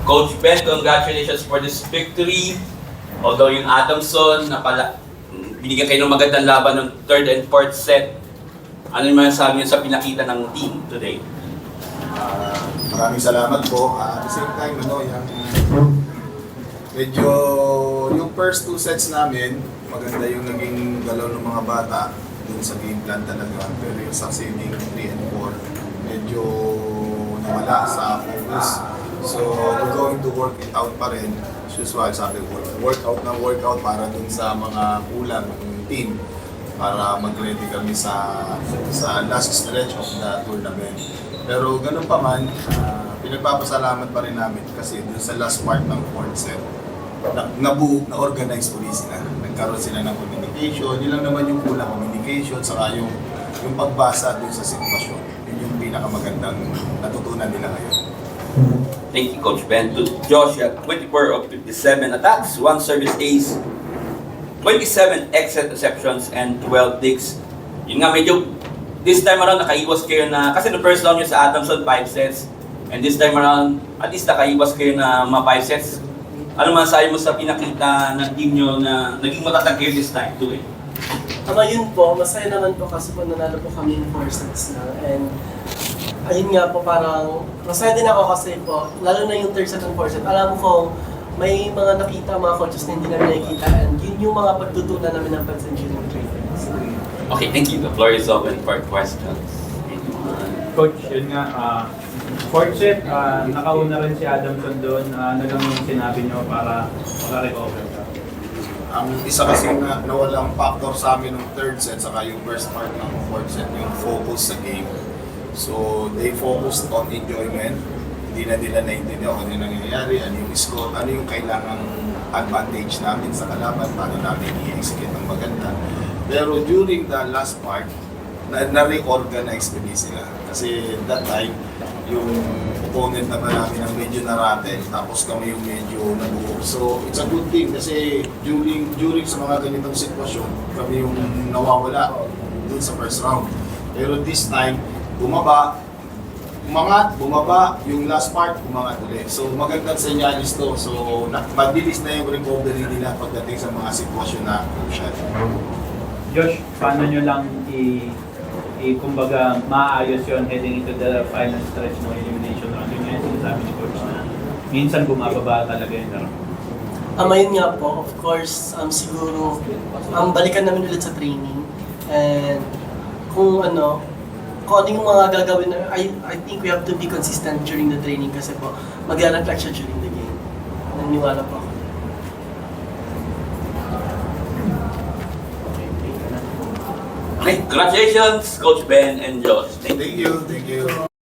Coach Ben, congratulations for this victory. Although yung Adamson, binigyan kayo ng magandang laban ng third and fourth set. Ano yung masasabi niyo sa pinakita ng team today? Maraming salamat po. At the same time, medyo yung first two sets namin, maganda yung naging galaw ng mga bata dun sa game plan talaga. Pero yung succeeding 3 and 4, medyo nawala sa focus. So, we're going to work it out pa rin. As usual, sabi ko, workout para dun sa mga kulang ng team para mag-ready kami sa last stretch of the tournament. Pero ganun pa man, pinagpapasalamat pa rin namin kasi dun sa last part ng fourth set, na-organize ulit sila. Nagkaroon sila ng communication. Yun lang naman yung kulang, communication, saka yung pagbasa dun sa sitwasyon. Yun yung pinakamagandang natutunan nila ngayon. Thank you, Coach Ben. To Joshua, 24 of 57 attacks, 1 service ace, 27 exit receptions, and 12 digs. Yun nga, medyo this time around nakaiwas kayo na, kasi the first round nyo sa Adamson 5 sets, and this time around, at least nakaiwas kayo na mga 5 sets. Ano masasabi mo sa pinakita ng team nyo na naging matatag kayo this time too eh? Yun po, masaya naman po kasi po nanalo po kami ng 4 sets na, and ayun nga po, parang masaya din ako kasi po, lalo na yung third set and fourth set, alam ko may mga nakita mga coaches na hindi namin nakikita, and yun yung mga pagtutunan namin ng pansin during trainings. Okay, thank you. The floor is open for questions. Coach, yun nga, fourth set, nakauna rin si Adamson doon. Ano lang yung sinabi nyo para maka-recover ka? Ang isa kasi na nawalang factor sa amin ng third set, saka yung first part ng fourth set, yung focus sa game. So, they focused on enjoyment. Hindi na nila naintindihan kung ano yung nangyayari, ano yung score, ano yung kailangang advantage namin sa kalaban, paano namin i-execute ng maganda. Pero during the last part, na-reorganize ulit sila. Kasi that time, yung opponent naman namin ang medyo narate, tapos kami yung medyo nabuo. So, it's a good thing kasi during sa mga ganitong sitwasyon, kami yung nawawala dun sa first round. Pero this time, bumaba, yung last part, umangat ulit. So magandang senyales to. So mabilis na yung recovery nila pagdating sa mga sitwasyon na crucial. Josh, paano nyo lang kumbaga maayos yun heading into the final stretch ng elimination round? Yun yung sinasabi ni Coach na minsan bumababa talaga yung laro. Ayun nga po, of course, siguro, balikan namin ulit sa training, and kung ano yung mga gagawin na, I think we have to be consistent during the training kasi po, mag-reflect siya during the game. Naniniwala po ako. Okay, congratulations, Coach Ben and Josh. Thank you.